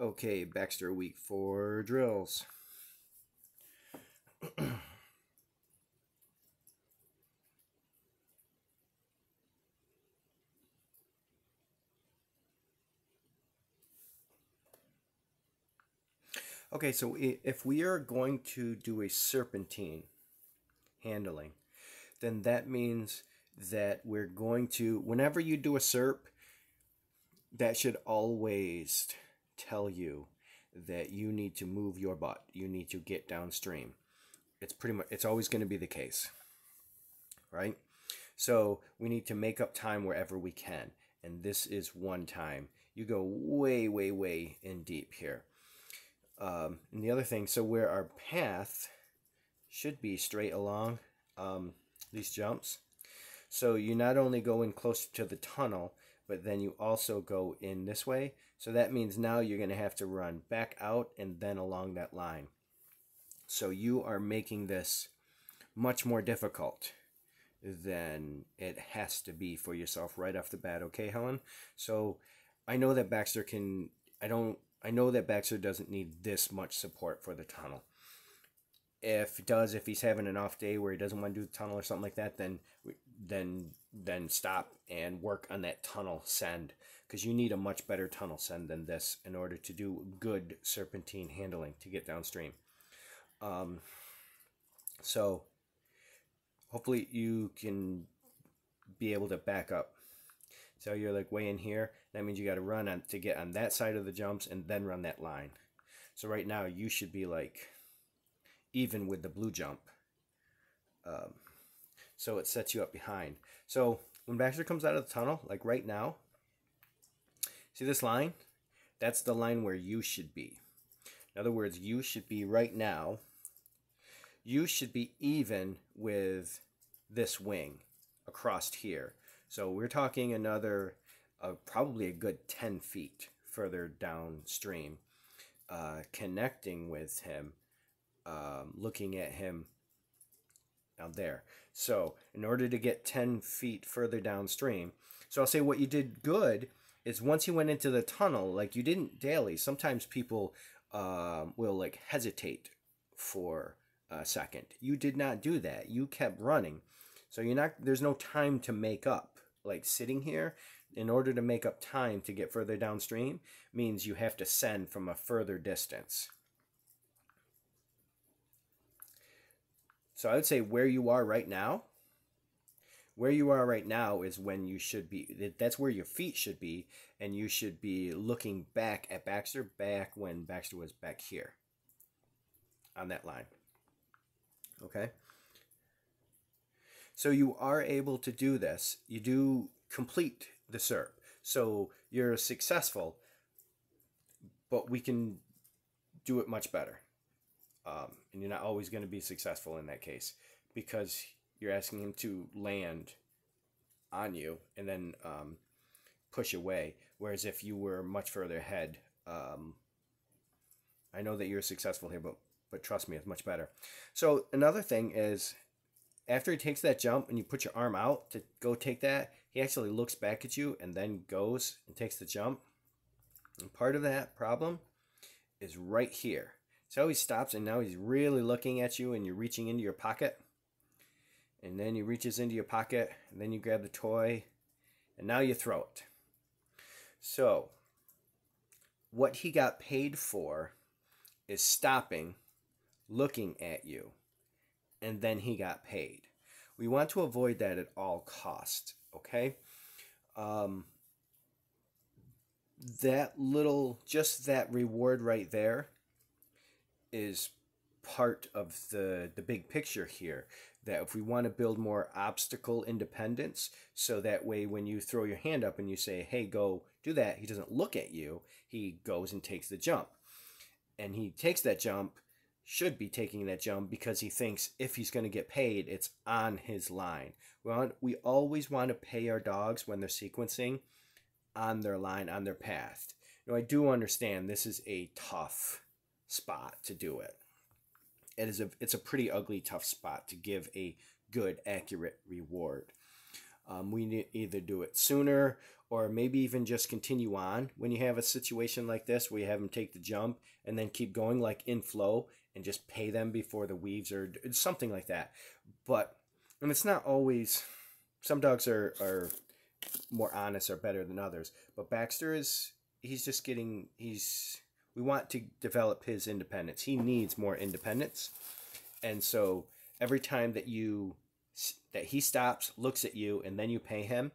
Okay, Baxter week 4 drills. Okay, so if we are going to do a serpentine handling, then that means that we're going to, whenever you do a serp, that should always tell you that you need to move your butt. You need to get downstream. It's always going to be the case, right? So we need to make up time wherever we can. And this is one time. You go way, way, way in deep here. And the other thing, so where our path should be straight along these jumps. So you not only go in closer to the tunnel, but then you also go in this way. So that means now you're going to have to run back out and then along that line. So you are making this much more difficult than it has to be for yourself right off the bat. Okay, Helen? So I know that Baxter I know that Baxter doesn't need this much support for the tunnel. If he's having an off day where he doesn't want to do the tunnel or something like that, then stop and work on that tunnel send, because you need a much better tunnel send than this in order to do good serpentine handling to get downstream. So hopefully you can be able to back up. So you're like way in here. That means you got to run on to get on that side of the jumps and then run that line. So right now you should be like even with the blue jump. So it sets you up behind. So when Baxter comes out of the tunnel, like right now, see this line? That's the line where you should be. In other words, you should be right now. You should be even with this wing across here. So we're talking another, probably a good 10 feet further downstream, connecting with him, looking at him down there. So in order to get 10 feet further downstream, so I'll say what you did good is once you went into the tunnel, like you didn't daily. Sometimes people will like hesitate for a second. You did not do that. You kept running. So there's no time to make up. Like sitting here, in order to make up time to get further downstream, means you have to send from a further distance. So I would say where you are right now is when you should be. That's where your feet should be, and you should be looking back at Baxter, back when Baxter was back here on that line. Okay? So you are able to do this. You do complete the SERP. So you're successful, but we can do it much better. And you're not always going to be successful in that case because you're asking him to land on you and then push away. Whereas if you were much further ahead, I know that you're successful here, but trust me, it's much better. So another thing is, after he takes that jump and you put your arm out to go take that, he actually looks back at you and then goes and takes the jump. And part of that problem is right here. So he stops and now he's really looking at you and you're reaching into your pocket. And then he reaches into your pocket and then you grab the toy and now you throw it. So what he got paid for is stopping, looking at you, and then he got paid. We want to avoid that at all costs, okay? Just that reward right there is part of the big picture here, that if we want to build more obstacle independence, so that way when you throw your hand up and you say, hey, go do that, he doesn't look at you, he goes and takes the jump. And he takes that jump, should be taking that jump because he thinks if he's going to get paid, it's on his line. We always want to pay our dogs when they're sequencing on their line, on their path. Now, I do understand this is a tough spot to do it. It's a pretty ugly, tough spot to give a good, accurate reward. We need either do it sooner or maybe even just continue on when you have a situation like this where you have them take the jump and then keep going like in flow and just pay them before the weaves or something like that. But, and it's not always, some dogs are more honest or better than others, but Baxter is, he's just getting, we want to develop his independence. He needs more independence. And so every time that he stops, looks at you, and then you pay him,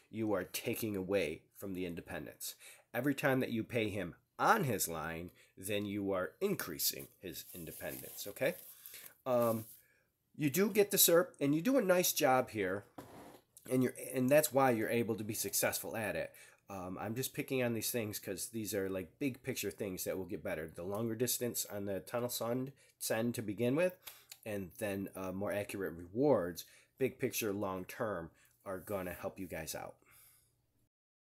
you are taking away from the independence. Every time that you pay him on his line, then you are increasing his independence, okay? You do get the SERP, and you do a nice job here, and that's why you're able to be successful at it. I'm just picking on these things because these are like big picture things that will get better. The longer distance on the tunnel send to begin with, and then more accurate rewards, big picture long term, are going to help you guys out.